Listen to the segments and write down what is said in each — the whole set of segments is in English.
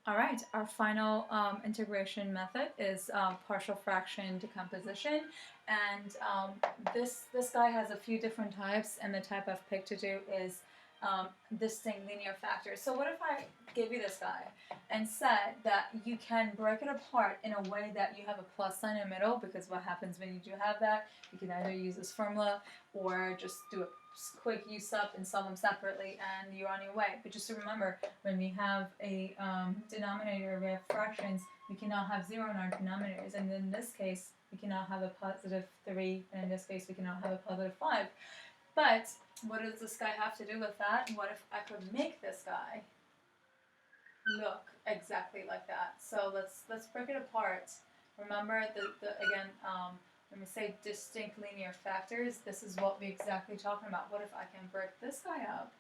All right, our final integration method is partial fraction decomposition, and this guy has a few different types, and the type I've picked to do is distinct linear factors. So what if I gave you this guy and said that you can break it apart in a way that you have a plus sign in the middle, because what happens when you do have that, you can either use this formula or just do a quick use up and solve them separately, and you're on your way. But just to remember, when we have a denominator, we have fractions, we cannot have 0 in our denominators, and in this case we cannot have a positive 3, and in this case we cannot have a positive 5. But what does this guy have to do with that? What if I could make this guy look exactly like that? So let's break it apart. Remember again, when we say distinct linear factors, this is what we're exactly talking about. What if I can break this guy up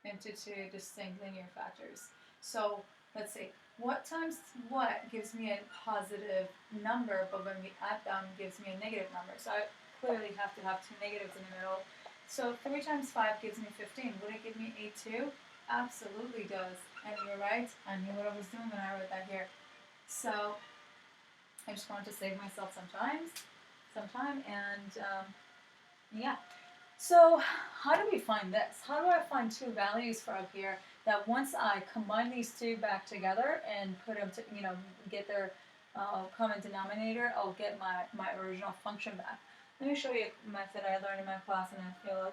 into two distinct linear factors? So let's see, what times what gives me a positive number, but when we add them gives me a negative number. So I clearly have to have two negatives in the middle. So 3 times 5 gives me 15. Would it give me 8 too? Absolutely does. And you're right, I knew what I was doing when I wrote that here. So I just wanted to save myself some time, and yeah. So how do we find this? How do I find two values for up here that once I combine these two back together and put them to, get their common denominator, I'll get my original function back. Let me show you a method I learned in my class, and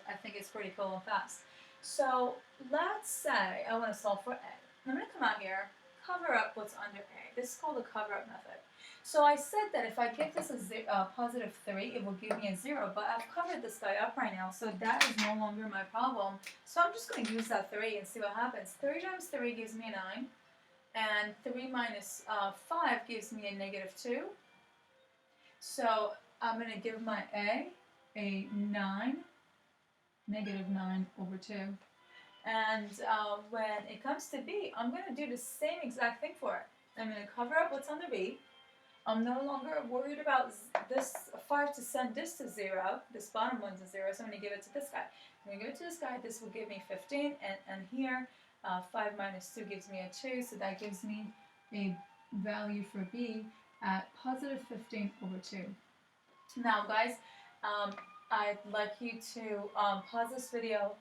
I think it's pretty cool and fast. So let's say I want to solve for a. I'm going to come out here, cover up what's under a. This is called the cover up method. So I said that if I give this a positive 3, it will give me a 0, but I've covered this guy up right now, so that is no longer my problem. So I'm just going to use that 3 and see what happens. 3 times 3 gives me a 9, and 3 minus 5 gives me a negative 2. So I'm going to give my a 9, negative 9 over 2. And when it comes to b, I'm going to do the same exact thing for it. I'm going to cover up what's under b. I'm no longer worried about this 5 to send this to 0. This bottom one's a 0, so I'm going to give it to this guy. I'm going to give it to this guy. This will give me 15, and here 5 minus 2 gives me a 2, so that gives me a value for b at positive 15 over 2. Now guys, I'd like you to pause this video,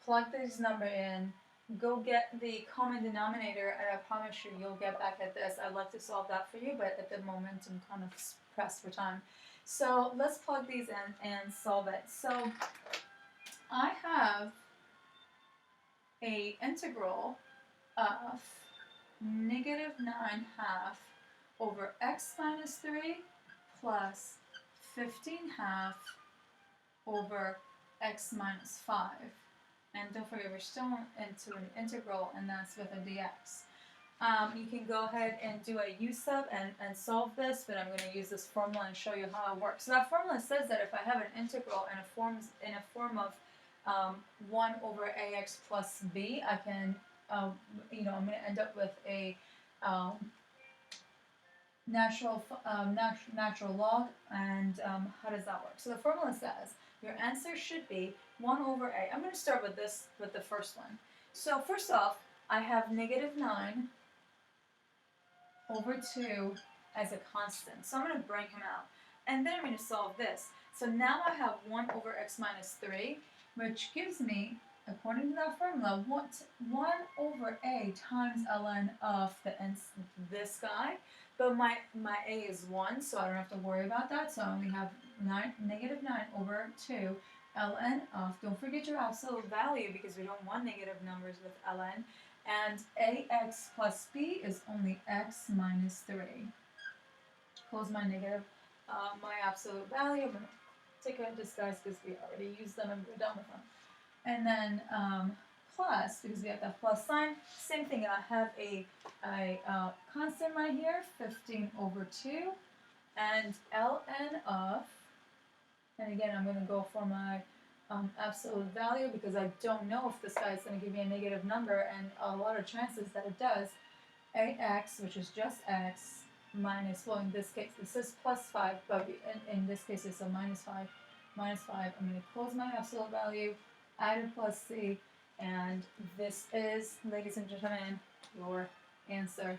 plug this number in, go get the common denominator, and I promise you you'll get back at this. I'd like to solve that for you, but at the moment I'm kind of pressed for time. So let's plug these in and solve it. So I have a integral of negative 9 half over x minus 3 plus 15 half over x minus 5. And don't forget, we're still into an integral, and that's with a dx. You can go ahead and do a u sub and solve this, but I'm going to use this formula and show you how it works. So that formula says that if I have an integral in a form of 1 over ax plus b, I can, I'm going to end up with a natural log. And how does that work? So the formula says your answer should be 1 over a. I'm going to start with the first one. So first off, I have negative 9 over 2 as a constant. So I'm going to break him out. And then I'm going to solve this. So now I have 1 over x minus 3, which gives me, according to that formula, 1 over a times ln of this guy. But my a is 1, so I don't have to worry about that. So I only have negative 9 over 2 ln of, don't forget your absolute value because we don't want negative numbers with ln, and ax plus b is only x minus 3. Close my negative, my absolute value. I'm going to take out this guys because we already used them and we're done with them. And then plus, because we have that plus sign, same thing, I have a constant right here, 15 over 2, and ln of, and again, I'm going to go for my absolute value because I don't know if this guy is going to give me a negative number, and a lot of chances that it does. Ax, which is just x, minus, well in this case, this is plus 5, but in this case it's a minus 5. Minus 5, I'm going to close my absolute value, add a plus c, and this is, ladies and gentlemen, your answer.